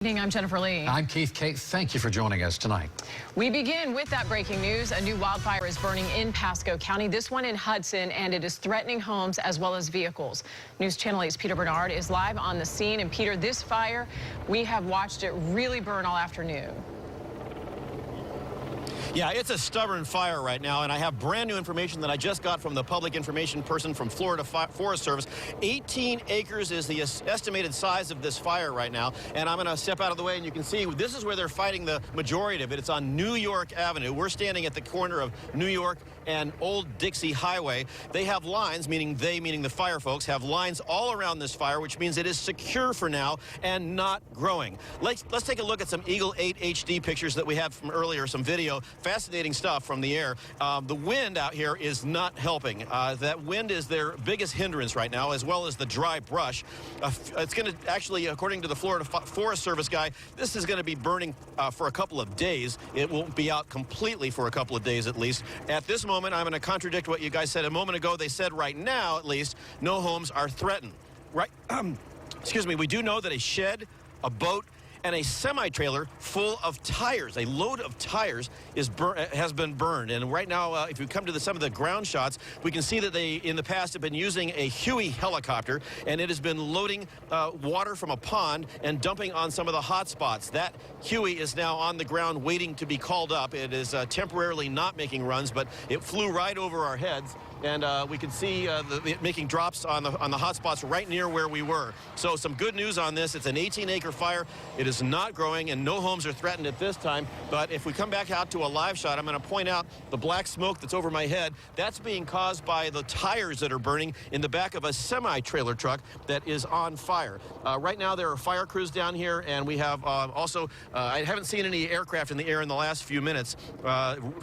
I'm Jennifer Lee. I'm Keith. Kate, thank you for joining us tonight. We begin with that breaking news. A new wildfire is burning in Pasco County, this one in Hudson, and it is threatening homes as well as vehicles. News Channel 8's Peter Bernard is live on the scene. And Peter, this fire, we have watched it really burn all afternoon. Yeah, it's a stubborn fire right now, and I have brand new information that I just got from the public information person from Florida Forest Service. 18 acres is the estimated size of this fire right now, and I'm going to step out of the way, and you can see this is where they're fighting the majority of it. It's on New York Avenue. We're standing at the corner of New York and Old Dixie Highway. They have lines, meaning the fire folks, have lines all around this fire, which means it is secure for now and not growing. Let's take a look at some Eagle 8 HD pictures that we have from earlier, some video. Fascinating stuff from the air. The wind out here is not helping. That wind is their biggest hindrance right now, as well as the dry brush. It's going to actually, according to the Florida Forest Service guy, this is going to be burning for a couple of days. It won't be out completely for a couple of days at least. At this moment, I'm going to contradict what you guys said a moment ago. They said right now, at least, no homes are threatened. Right? Excuse me. We do know that a shed, a boat, and a semi-trailer full of tires, a load of tires, has been burned. And right now, if you come to some of the ground shots, we can see that they, in the past, have been using a Huey helicopter, and it has been loading water from a pond and dumping on some of the hot spots. That Huey is now on the ground waiting to be called up. It is temporarily not making runs, but it flew right over our heads. And we can see it making drops on the hot spots right near where we were. So some good news on this. It's an 18-acre fire. It is not growing, and no homes are threatened at this time. But if we come back out to a live shot, I'm going to point out the black smoke that's over my head. That's being caused by the tires that are burning in the back of a semi-trailer truck that is on fire. Right now, there are fire crews down here, and we have also, I haven't seen any aircraft in the air in the last few minutes.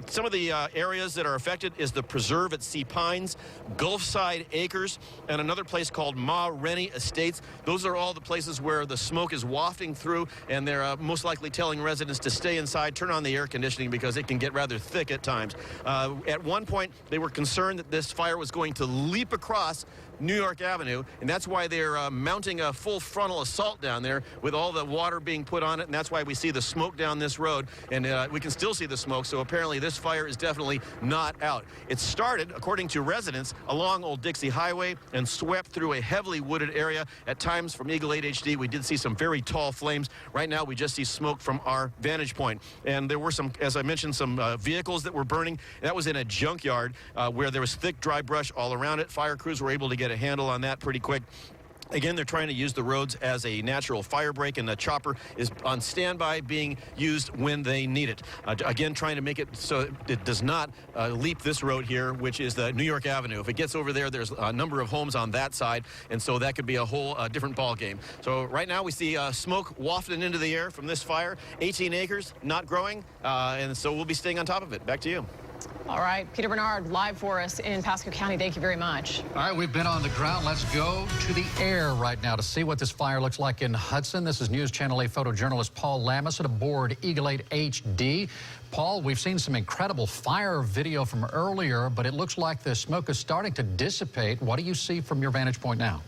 Some of the areas that are affected is the preserve at Sea Pines, Gulfside Acres, and another place called Ma Rennie Estates. Those are all the places where the smoke is wafting through, and they're most likely telling residents to stay inside, turn on the air conditioning because it can get rather thick at times. At one point, they were concerned that this fire was going to leap across New York Avenue, and that's why they're mounting a full frontal assault down there with all the water being put on it, and that's why we see the smoke down this road, and we can still see the smoke, so apparently this fire is definitely not out. It started, according to residents, along Old Dixie Highway and swept through a heavily wooded area. At times from Eagle 8 HD, we did see some very tall flames. Right now, we just see smoke from our vantage point, and there were some, as I mentioned, some vehicles that were burning. That was in a junkyard where there was thick, dry brush all around it. Fire crews were able to get a handle on that pretty quick. Again, they're trying to use the roads as a natural fire break, and the chopper is on standby being used when they need it. Again, trying to make it so it does not leap this road here, which is the New York Avenue. If it gets over there, there's a number of homes on that side, and so that could be a whole different ball game. So right now we see smoke wafting into the air from this fire. 18 acres, not growing, and so we'll be staying on top of it. Back to you. All right, Peter Bernard, live for us in Pasco County. Thank you very much. All right, we've been on the ground. Let's go to the air right now to see what this fire looks like in Hudson. This is News Channel 8 photojournalist Paul Lamison aboard Eagle 8 HD. Paul, we've seen some incredible fire video from earlier, but it looks like the smoke is starting to dissipate. What do you see from your vantage point now?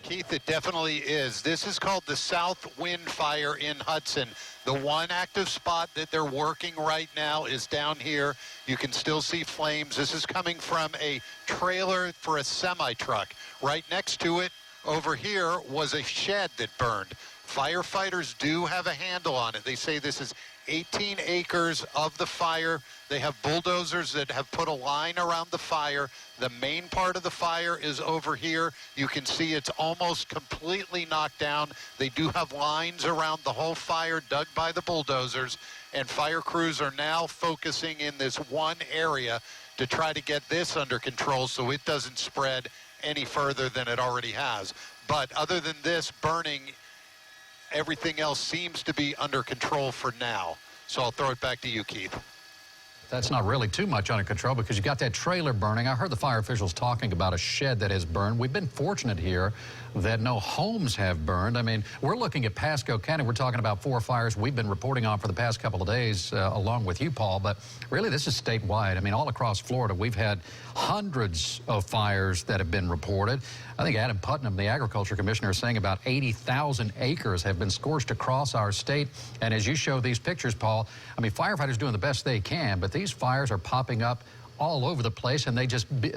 Keith, it definitely is. This is called the South Wind Fire in Hudson. The one active spot that they're working right now is down here. You can still see flames. This is coming from a trailer for a semi-truck. Right next to it, over here, was a shed that burned. Firefighters do have a handle on it. They say this is 18 acres of the fire. They have bulldozers that have put a line around the fire. The main part of the fire is over here. You can see it's almost completely knocked down. They do have lines around the whole fire dug by the bulldozers, and fire crews are now focusing in this one area to try to get this under control so it doesn't spread any further than it already has. But other than this burning, everything else seems to be under control for now. So I'll throw it back to you, Keith. That's not really too much under control because you got that trailer burning. I heard the fire officials talking about a shed that has burned. We've been fortunate here that no homes have burned. I mean, we're looking at Pasco County. We're talking about 4 fires we've been reporting on for the past couple of days, along with you, Paul. But really, this is statewide. I mean, all across Florida, we've had hundreds of fires that have been reported. I think Adam Putnam, the agriculture commissioner, is saying about 80,000 acres have been scorched across our state. And as you show these pictures, Paul, I mean, firefighters doing the best they can, but these fires are popping up all over the place, and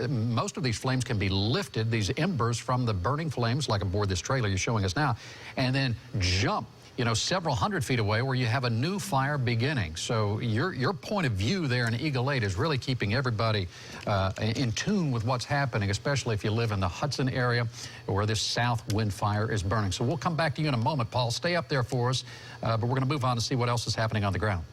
most of these flames can be lifted, these embers from the burning flames, like aboard this trailer you're showing us now, and then jump, you know, several hundred feet away where you have a new fire beginning. So your point of view there in Eagle 8 is really keeping everybody in tune with what's happening, especially if you live in the Hudson area where this south wind fire is burning. So we'll come back to you in a moment, Paul. Stay up there for us, but we're going to move on to see what else is happening on the ground.